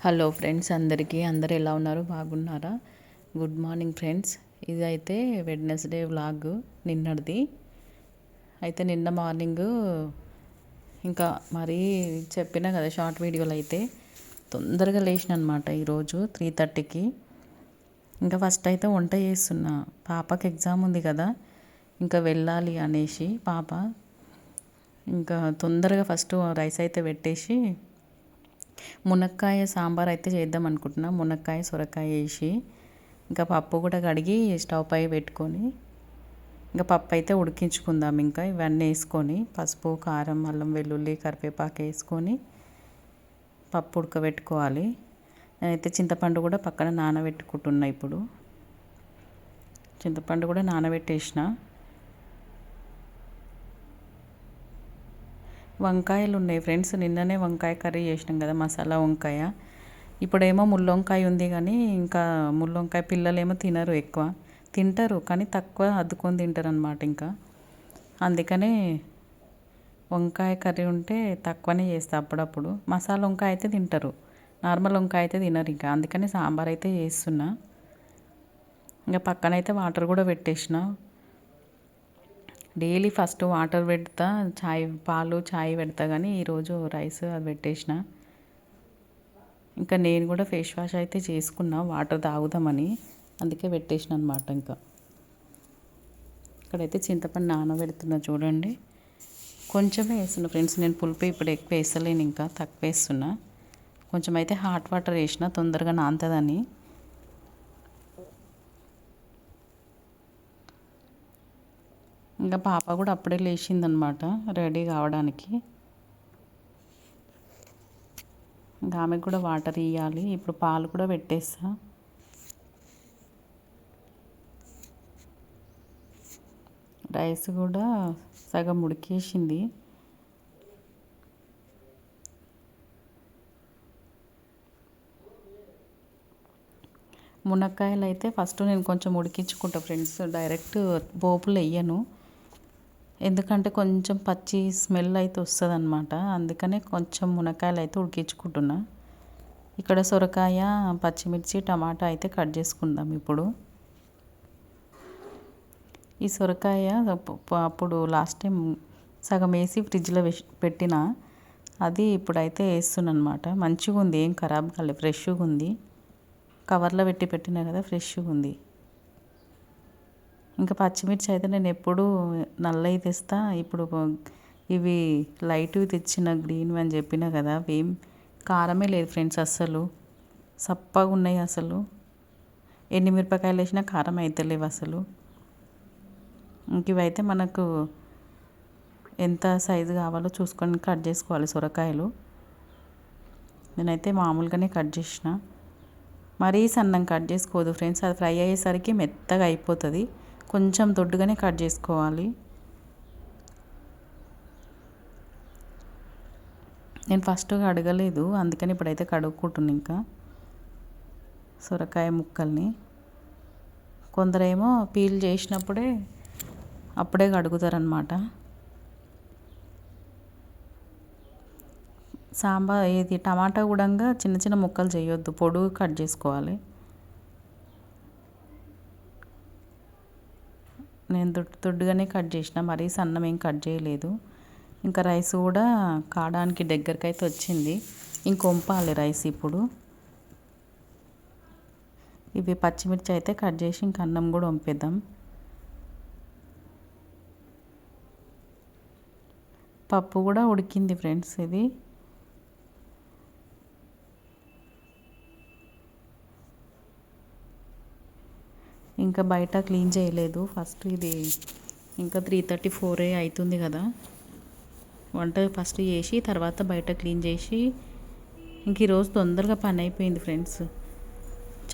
Hello friends, అందరూ ఎలా ఉన్నారు? బాగున్నారా? Good morning friends. ఇదైతే వెడ్నెస్డే వ్లాగ్ నిన్నటిది. అయితే నిన్న మార్నింగ్ ఇంకా మరీ చెప్పినా కదా షార్ట్ వీడియోలు అయితే తొందరగా లేచిన అనమాట ఈరోజు 3:30కి. ఇంకా ఫస్ట్ అయితే వంట చేస్తున్నా. పాపకి ఎగ్జామ్ ఉంది కదా, ఇంకా వెళ్ళాలి అనేసి పాప ఇంకా తొందరగా ఫస్ట్ రైస్ అయితే పెట్టేసి మునక్కాయ సాంబార్ అయితే చేద్దాం అనుకుంటున్నా. మునక్కాయ సొరకాయ వేసి ఇంకా పప్పు కూడా కడిగి స్టవ్ పై పెట్టుకొని ఇంకా పప్పు అయితే ఉడికించుకుందాం. ఇంకా ఇవన్నీ వేసుకొని పసుపు, కారం, అల్లం వెల్లుల్లి, కరివేపాకు వేసుకొని పప్పు ఉడకబెట్టుకోవాలి. నేనైతే చింతపండు కూడా పక్కన నానబెట్టుకుంటున్నా. ఇప్పుడు చింతపండు కూడా నానబెట్టేసిన. వంకాయలు ఉన్నాయి ఫ్రెండ్స్. నిన్ననే వంకాయ కర్రీ చేసినాం కదా, మసాలా వంకాయ. ఇప్పుడేమో ముళ్ళొంకాయ ఉంది, కానీ ఇంకా ముళ్ళొంకాయ పిల్లలేమో తినరు. ఎక్కువ తింటారు కానీ తక్కువ అద్దుకొని తింటారు అనమాట. ఇంకా అందుకనే వంకాయ కర్రీ ఉంటే తక్కువనే చేస్తా అప్పుడప్పుడు. మసాలా వంకాయ అయితే తింటారు, నార్మల్ వంకాయ అయితే తినరు. ఇంకా అందుకని సాంబార్ అయితే చేస్తున్నా. ఇంకా పక్కనైతే వాటర్ కూడా పెట్టేసిన. డైలీ ఫస్ట్ వాటర్ పెడతా, పాలు చాయ్ పెడతా, కానీ ఈరోజు రైస్ అది పెట్టేసిన. ఇంకా నేను కూడా ఫేస్ వాష్ అయితే చేసుకున్నా వాటర్ తాగుదామని, అందుకే పెట్టేసిన అనమాట. ఇంకా ఇక్కడైతే చింతపండు నానబెడుతున్నా చూడండి. కొంచెమే వేస్తున్నా ఫ్రెండ్స్, నేను పులుపు ఇప్పుడు ఎక్కువ వేస్తలేను, ఇంకా తక్కువ వేస్తున్నా. కొంచెం అయితే హాట్ వాటర్ వేసిన తొందరగా నానుతుందని. ఇంకా పాప కూడా అప్పుడే లేచిందనమాట రెడీ కావడానికి. ఇంకా ఆమెకు కూడా వాటర్ ఇవ్వాలి. ఇప్పుడు పాలు కూడా పెట్టేస్తా. రైస్ కూడా సగం ఉడికేసింది. మునక్కాయలు అయితే ఫస్ట్ నేను కొంచెం ఉడికించుకుంటా ఫ్రెండ్స్, డైరెక్ట్ పోపులు వేయను. ఎందుకంటే కొంచెం పచ్చి స్మెల్ అయితే వస్తుంది అనమాట. అందుకనే కొంచెం మునక్కాయలు అయితే ఉడికించుకుంటున్నా. ఇక్కడ సొరకాయ, పచ్చిమిర్చి, టమాటా అయితే కట్ చేసుకుందాం. ఇప్పుడు ఈ సొరకాయ అప్పుడు లాస్ట్ టైం సగం వేసి ఫ్రిడ్జ్లో పెట్టిన, అది ఇప్పుడైతే వేస్తున్నాను అనమాట. మంచిగా ఉంది, ఏం ఖరాబ్ కాలేదు, ఫ్రెష్గా ఉంది. కవర్లో పెట్టినా కదా, ఫ్రెష్గా ఉంది. ఇంకా పచ్చిమిర్చి అయితే నేను ఎప్పుడు నల్లవి తెస్తా. ఇప్పుడు ఇవి లైట్వి తెచ్చిన గ్రీన్వి అని చెప్పినా కదా, అవి ఏం కారమే లేదు ఫ్రెండ్స్, అస్సలు సప్పగా ఉన్నాయి. అసలు ఎన్ని మిరపకాయలు వేసినా కారం అయితే లేవు అసలు. ఇంక ఇవైతే మనకు ఎంత సైజు కావాలో చూసుకొని కట్ చేసుకోవాలి సొరకాయలు. నేనైతే మామూలుగానే కట్ చేసిన, మరీ సన్నం కట్ చేసుకోవద్దు ఫ్రెండ్స్, అది ఫ్రై అయ్యేసరికి మెత్తగా అయిపోతుంది. కొంచెం దొడ్డుగానే కట్ చేసుకోవాలి. నేను ఫస్ట్ కడగలేదు, అందుకని ఇప్పుడైతే కడుక్కుంటున్నా. ఇంకా సొరకాయ ముక్కల్ని కొందరేమో పీల్ చేసినప్పుడే అప్పుడే కడుగుతారనమాట. సాంబార్ ఇది టమాటా కూడా చిన్న చిన్న ముక్కలు చేయొద్దు, పొడుగు కట్ చేసుకోవాలి. నేను దొడ్డుగానే కట్ చేసిన, మరీ సన్నం ఏం కట్ చేయలేదు. ఇంకా రైస్ కూడా కాడానికి దగ్గరికి అయితే వచ్చింది. ఇంకొంపాలి రైస్ ఇప్పుడు. ఇవి పచ్చిమిర్చి అయితే కట్ చేసి ఇంక అన్నం కూడా వంపేద్దాం. పప్పు కూడా ఉడికింది ఫ్రెండ్స్. ఇది ఇంకా బయట క్లీన్ చేయలేదు ఫస్ట్. ఇది ఇంకా 3:34 అవుతుంది కదా, వంట ఫస్ట్ చేసి తర్వాత బయట క్లీన్ చేసి ఇంక ఈరోజు తొందరగా పని అయిపోయింది ఫ్రెండ్స్,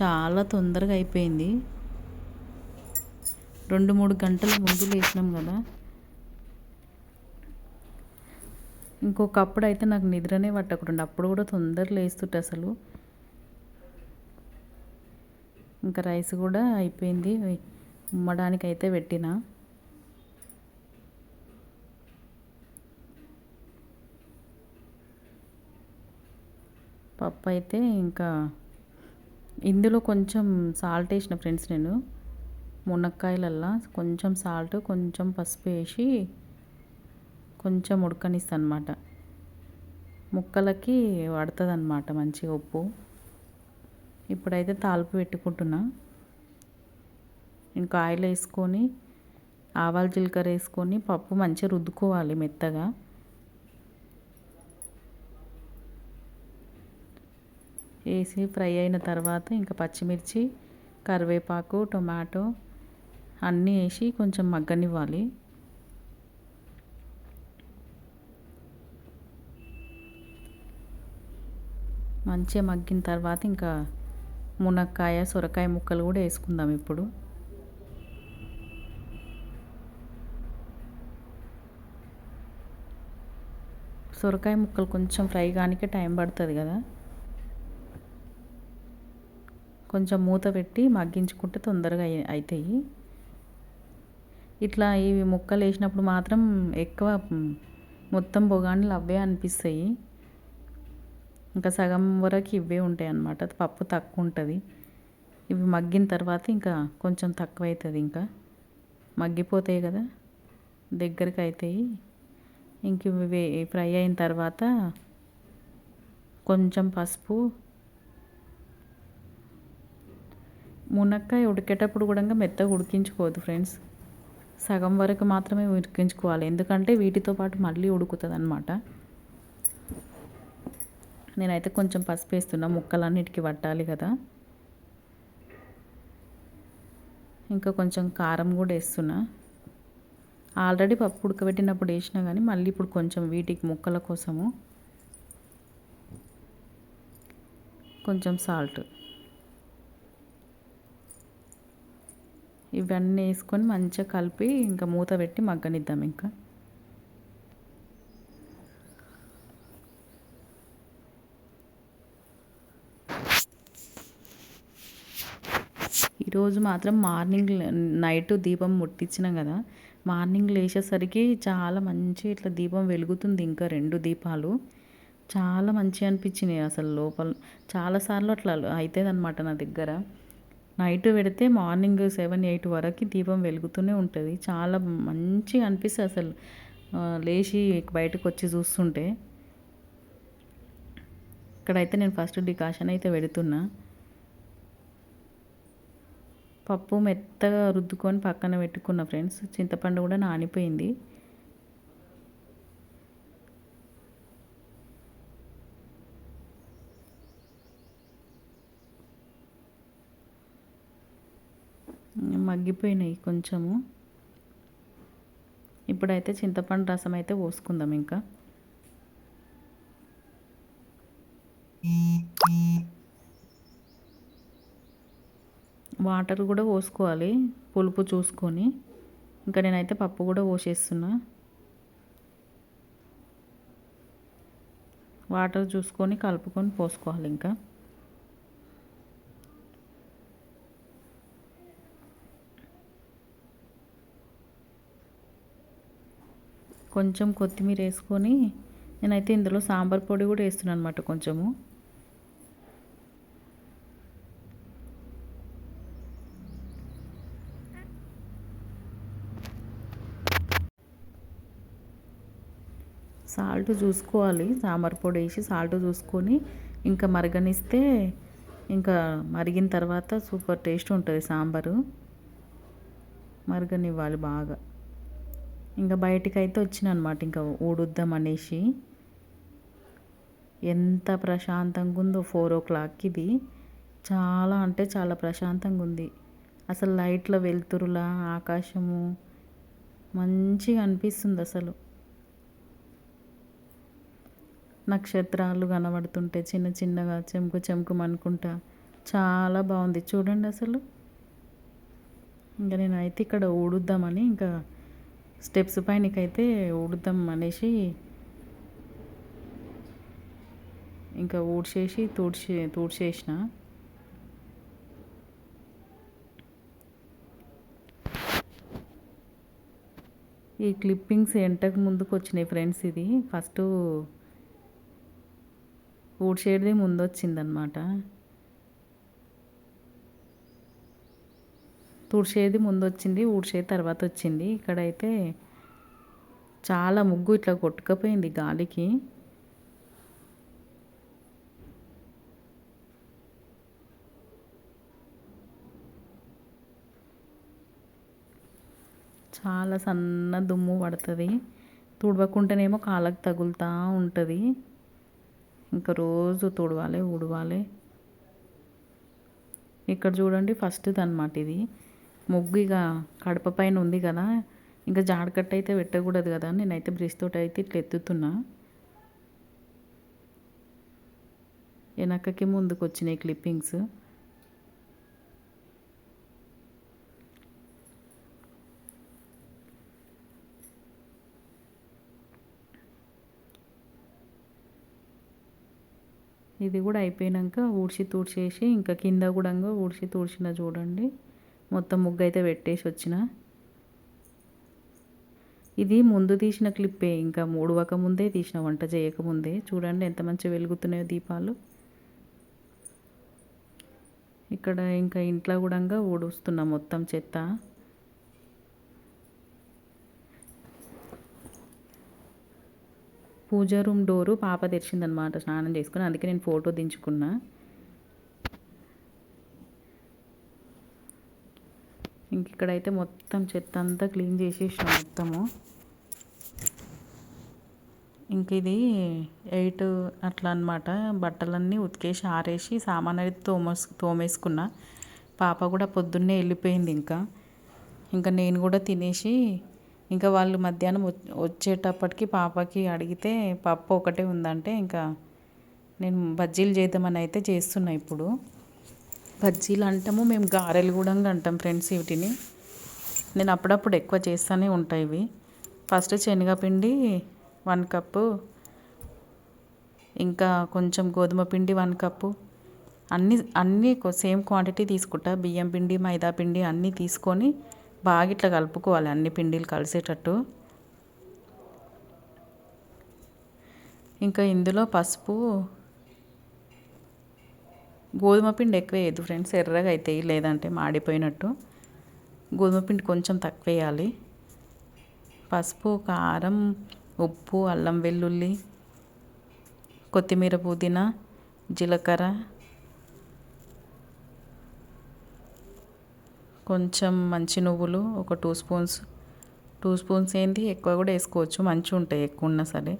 చాలా తొందరగా అయిపోయింది. 2-3 గంటల ముందు లేచినాం కదా. ఇంకొకప్పుడు అయితే నాకు నిద్రనే పట్టకుండా, అప్పుడు కూడా తొందరగా లేస్తుంటే అసలు. ఇంకా రైస్ కూడా అయిపోయింది, ఉమ్మడానికి అయితే పెట్టిన. పప్పు అయితే ఇంకా ఇందులో కొంచెం సాల్ట్ వేసిన ఫ్రెండ్స్, నేను మునక్కాయలల్లా కొంచెం సాల్ట్ కొంచెం పసుపు వేసి కొంచెం ఉడకనిస్తాను అనమాట. ముక్కలకి పడుతుంది అనమాట మంచిగా ఉప్పు. ఇప్పుడైతే తాలింపు పెట్టుకుంటున్నా. ఇంకా ఆయిల్ వేసుకొని ఆవాలు జీలకర్ర వేసుకొని పప్పు మంచిగా రుద్దుకోవాలి మెత్తగా. వేసి ఫ్రై అయిన తర్వాత ఇంకా పచ్చిమిర్చి, కరివేపాకు, టొమాటో అన్నీ వేసి కొంచెం మగ్గనివ్వాలి. మంచిగా మగ్గిన తర్వాత ఇంకా మునక్కాయ, సొరకాయ ముక్కలు కూడా వేసుకుందాం ఇప్పుడు. సొరకాయ ముక్కలు కొంచెం ఫ్రై కానికే టైం పడుతుంది కదా, కొంచెం మూత పెట్టి మగ్గించుకుంటే తొందరగా అవుతాయి. ఇట్లా ఇవి ముక్కలు వేసినప్పుడు మాత్రం ఎక్కువ మొత్తం బొగాన్లు అవే అనిపిస్తాయి. ఇంకా సగం వరకు ఇవే ఉంటాయి అన్నమాట, పప్పు తక్కువ ఉంటుంది. ఇవి మగ్గిన తర్వాత ఇంకా కొంచెం తక్కువ అవుతుంది, ఇంకా మగ్గిపోతాయి కదా, దగ్గరికి అవుతాయి. ఇంక ఇవి ఫ్రై అయిన తర్వాత కొంచెం పసుపు, మునక్కాయ ఉడికేటప్పుడు కూడా మెత్తగా ఉడికించుకోవద్దు ఫ్రెండ్స్, సగం వరకు మాత్రమే ఉడికించుకోవాలి, ఎందుకంటే వీటితో పాటు మళ్ళీ ఉడుకుతుంది అన్నమాట. నేనైతే కొంచెం పసుపు వేస్తున్నా, ముక్కలన్నిటికీ పట్టాలి కదా. ఇంకా కొంచెం కారం కూడా వేస్తున్నా. ఆల్రెడీ పప్పు ఉడకబెట్టినప్పుడు వేసినా కానీ మళ్ళీ ఇప్పుడు కొంచెం వీటికి ముక్కల కోసము కొంచెం సాల్ట్, ఇవన్నీ వేసుకొని మంచిగా కలిపి ఇంకా మూత పెట్టి మగ్గనిద్దాం. ఇంకా ఈరోజు మాత్రం మార్నింగ్ నైట్ దీపం ముట్టించినాం కదా, మార్నింగ్ లేచేసరికి చాలా మంచి ఇట్లా దీపం వెలుగుతుంది. ఇంకా 2 దీపాలు చాలా మంచిగా అనిపించినాయి. అసలు లోపల చాలాసార్లు అట్లా అవుతుంది అనమాట నా దగ్గర. నైట్ పెడితే మార్నింగ్ 7-8 వరకు దీపం వెలుగుతూనే ఉంటుంది. చాలా మంచిగా అనిపిస్తుంది అసలు లేచి బయటకు వచ్చి చూస్తుంటే. ఇక్కడైతే నేను ఫస్ట్ డికాషన్ అయితే పెడుతున్నా. పప్పు మెత్తగా రుద్దుకొని పక్కన పెట్టుకున్న ఫ్రెండ్స్, చింతపండు కూడా నానిపోయింది. మగ్గిపోయినాయి కొంచెము. ఇప్పుడైతే చింతపండు రసం అయితే పోసుకుందాం. ఇంకా వాటర్ కూడా పోసుకోవాలి పులుపు చూసుకొని. ఇంకా నేనైతే పప్పు కూడా పోసేస్తున్నా. వాటర్ చూసుకొని కలుపుకొని పోసుకోవాలి. ఇంకా కొంచెం కొత్తిమీర వేసుకొని, నేనైతే ఇందులో సాంబార్ పొడి కూడా వేస్తున్నాను అనమాట కొంచెము. సాల్ట్ చూసుకోవాలి, సాంబార్ పొడి వేసి సాల్ట్ చూసుకొని ఇంకా మరగనిస్తే, ఇంకా మరిగిన తర్వాత సూపర్ టేస్ట్ ఉంటుంది సాంబారు. మరగనివ్వాలి బాగా. ఇంకా బయటికి అయితే వచ్చిన అనమాట, ఇంకా ఊడుద్దాం అనేసి. ఎంత ప్రశాంతంగా ఉందో 4 o'clock ఇది. చాలా అంటే చాలా ప్రశాంతంగా ఉంది. అసలు లైట్ల వెలుతురులా ఆకాశము మంచిగా అనిపిస్తుంది. అసలు నక్షత్రాలు కనబడుతుంటే చిన్న చిన్నగా చెంకు చెంకుమనుకుంటా చాలా బాగుంది చూడండి అసలు. ఇంకా నేనైతే ఇక్కడ ఊడుద్దామని ఇంకా స్టెప్స్ పైనకైతే ఊడుద్దాం అనేసి ఇంకా ఊడ్చేసి తూడ్చేసిన. ఈ క్లిప్పింగ్స్ ఎంటకు ముందుకు వచ్చినాయి ఫ్రెండ్స్. ఇది ఫస్ట్ ఊడ్చేది ముందు వచ్చిందనమాట. తుడిచేది ముందు వచ్చింది, ఊడ్చేది తర్వాత వచ్చింది. ఇక్కడైతే చాలా ముగ్గు ఇట్లా కొట్టుకపోయింది గాలికి. చాలా సన్న దుమ్ము పడుతుంది. తుడవకుంటేనేమో కాళ్ళకి తగులుతూ ఉంటుంది. ఇంకా రోజు తుడవాలి, ఊడవాలి. ఇక్కడ చూడండి ఫస్ట్ది అనమాట ఇది ముగ్గు. ఇక కడప పైన ఉంది కదా, ఇంకా జాడకట్ట అయితే పెట్టకూడదు కదా, నేనైతే బ్రష్ తోటి అయితే ఇట్లా ఎత్తుతున్నా. వెనకకి ముందుకు వచ్చినాయి క్లిప్పింగ్స్. ఇది కూడా అయిపోయాక ఊడ్చి తూడ్చేసి ఇంకా కింద కూడా ఊడ్చి తూడ్చిన చూడండి. మొత్తం ముగ్గు అయితే పెట్టేసి వచ్చిన. ఇది ముందు తీసిన క్లిప్పే, ఇంకా ఊడవక ముందే తీసిన, వంట చేయకముందే. చూడండి ఎంత మంచిగా వెలుగుతున్నాయో దీపాలు. ఇక్కడ ఇంకా ఇంట్లో కూడా ఊడుస్తున్నా మొత్తం చెత్త. పూజా రూమ్ డోరు పాప తెరిచిందనమాట స్నానం చేసుకుని, అందుకే నేను ఫోటో దించుకున్నా. ఇంక ఇక్కడైతే మొత్తం చెత్త అంతా క్లీన్ చేసేసిన మొత్తము. ఇంక ఇది 8 అట్లా అనమాట. బట్టలన్నీ ఉతికేసి ఆరేసి సామాన్ అయితే తోమేసుకున్నా. పాప కూడా పొద్దున్నే వెళ్ళిపోయింది. ఇంకా నేను కూడా తినేసి, ఇంకా వాళ్ళు మధ్యాహ్నం వచ్చేటప్పటికి పాపకి అడిగితే పప్పు ఒకటే ఉందంటే ఇంకా నేను బజ్జీలు చేద్దామని అయితే చేస్తున్నా. ఇప్పుడు బజ్జీలు అంటాము మేము, గారెలు కూడా అంటాం ఫ్రెండ్స్ వీటిని. నేను అప్పుడప్పుడు ఎక్కువ చేస్తూనే ఉంటాయి ఇవి. ఫస్ట్ శనగపిండి 1 కప్పు, ఇంకా కొంచెం గోధుమ పిండి 1 కప్పు, అన్నీ సేమ్ క్వాంటిటీ తీసుకుంటా. బియ్యం పిండి, మైదా పిండి అన్నీ తీసుకొని బాగా ఇట్లా కలుపుకోవాలి, అన్ని పిండిలు కలిసేటట్టు. ఇంకా ఇందులో పసుపు, గోధుమ పిండి ఎక్కువ వేయద్దు ఫ్రెండ్స్, ఎర్రగా అవుతాయి, లేదంటే మాడిపోయినట్టు. గోధుమ పిండి కొంచెం తక్కువ వేయాలి. పసుపు, కారం, ఉప్పు, అల్లం వెల్లుల్లి, కొత్తిమీర, పుదీనా, జీలకర్ర, కొంచెం మంచి నువ్వులు ఒక 2 స్పూన్స్. 2 స్పూన్స్ ఏంటి, ఎక్కువ కూడా వేసుకోవచ్చు, మంచిగా ఉంటాయి ఎక్కువ ఉన్నా సరే.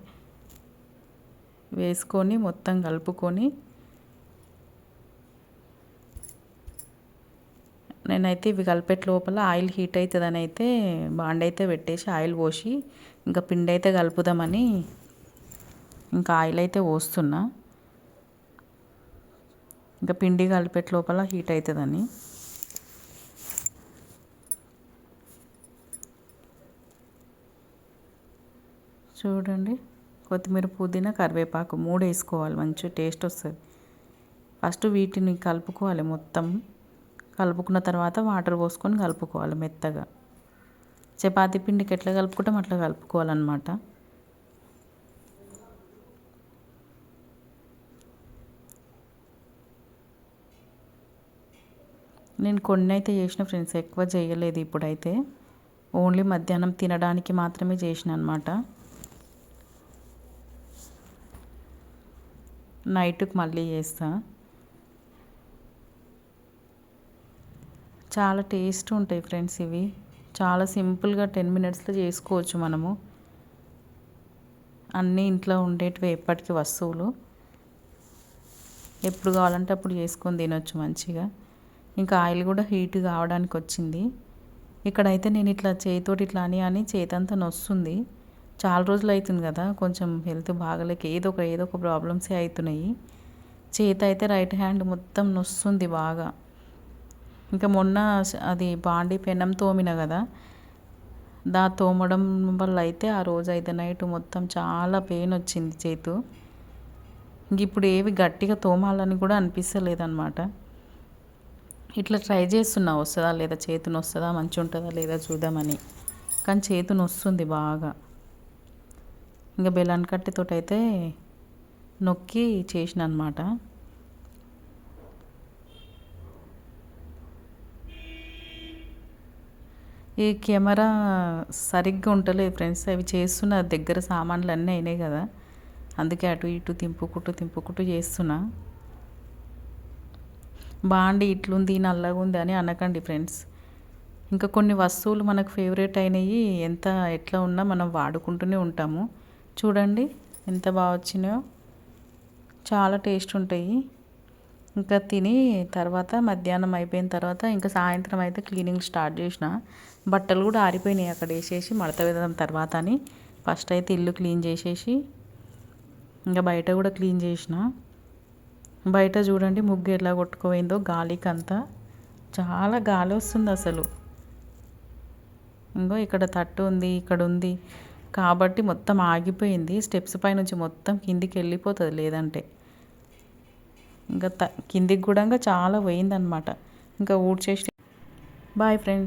వేసుకొని మొత్తం కలుపుకొని, నేనైతే ఇవి కలిపేట లోపల ఆయిల్ హీట్ అవుతుందని అయితే బాండ్ అయితే పెట్టేసి ఆయిల్ పోసి ఇంకా పిండి అయితే కలుపుదామని ఇంకా ఆయిల్ అయితే పోస్తున్నా. ఇంకా పిండి కలిపేట లోపల హీట్ అవుతుందని. చూడండి, కొత్తిమీర, పుదీనా, కరివేపాకు 3 వేసుకోవాలి, మంచి టేస్ట్ వస్తుంది. ఫస్ట్ వీటిని కలుపుకోవాలి మొత్తం. కలుపుకున్న తర్వాత వాటర్ పోసుకొని కలుపుకోవాలి మెత్తగా. చపాతీ పిండికి ఎట్లా కలుపుకుంటాం అట్లా కలుపుకోవాలన్నమాట. నేను కొన్ని అయితే చేసిన ఫ్రెండ్స్, ఎక్కువ చేయలేదు ఇప్పుడైతే. ఓన్లీ మధ్యాహ్నం తినడానికి మాత్రమే చేసిన అనమాట. నైట్కి మళ్ళీ చేస్తా. చాలా టేస్ట్ ఉంటాయి ఫ్రెండ్స్ ఇవి. చాలా సింపుల్గా 10 మినిట్స్లో చేసుకోవచ్చు మనము. అన్నీ ఇంట్లో ఉండేటివి, ఎప్పటికీ వస్తువులు. ఎప్పుడు కావాలంటే అప్పుడు చేసుకొని తినొచ్చు మంచిగా. ఇంకా ఆయిల్ కూడా హీట్ కావడానికి వచ్చింది. ఇక్కడైతే నేను ఇట్లా చేతితోటి ఇట్లా అని చేతంతా నొస్తుంది. చాలా రోజులు అవుతుంది కదా, కొంచెం హెల్త్ బాగలేక ఏదో ఒక ప్రాబ్లమ్సే అవుతున్నాయి. చేతి అయితే రైట్ హ్యాండ్ మొత్తం నొస్తుంది బాగా. ఇంకా మొన్న అది బాండి పెనం తోమిన కదా, తోమడం వల్ల అయితే ఆ రోజు అయితే నైట్ మొత్తం చాలా పెయిన్ వచ్చింది చేతు. ఇంక ఇప్పుడు ఏవి గట్టిగా తోమాలని కూడా అనిపిస్తలేదన్నమాట. ఇట్లా ట్రై చేస్తున్నా, వస్తుందా లేదా, చేతుని వస్తుందా, మంచిగా ఉంటుందా లేదా చూద్దామని. కానీ చేతుని వస్తుంది బాగా. ఇంకా బెల్లం కట్టెతోటి అయితే నొక్కి చేసిన అనమాట. ఈ కెమెరా సరిగ్గా ఉంటలేదు ఫ్రెండ్స్. అవి చేస్తున్న దగ్గర సామాన్లు అన్నీ అయినాయి కదా, అందుకే అటు ఇటు తింపుకుంటూ చేస్తున్నా. బాండి ఇట్లుంది నల్లగా ఉంది అని అనకండి ఫ్రెండ్స్. ఇంకా కొన్ని వస్తువులు మనకు ఫేవరెట్ అయినవి ఎట్లా ఉన్నా మనం వాడుకుంటూనే ఉంటాము. చూడండి ఎంత బాగా వచ్చినాయో, చాలా టేస్ట్ ఉంటాయి. ఇంకా తిని తర్వాత మధ్యాహ్నం అయిపోయిన తర్వాత ఇంకా సాయంత్రం అయితే క్లీనింగ్ స్టార్ట్ చేసిన. బట్టలు కూడా ఆరిపోయినాయి అక్కడ వేసేసి మడత వేద్దాం తర్వాత అని ఫస్ట్ అయితే ఇల్లు క్లీన్ చేసేసి ఇంకా బయట కూడా క్లీన్ చేసిన. బయట చూడండి ముగ్గు ఎలా కొట్టుకుపోయిందో గాలికి అంతా, చాలా గాలి వస్తుంది అసలు. ఇంకో ఇక్కడ తట్టు ఉంది, ఇక్కడ ఉంది కాబట్టి మొత్తం ఆగిపోయింది. స్టెప్స్ పై నుంచి మొత్తం కిందికి వెళ్ళిపోతుంది లేదంటే. ఇంకా కిందికి కూడా చాలా పోయిందనమాట. ఇంకా ఊడ్చేసి బాయ్ ఫ్రెండ్స్.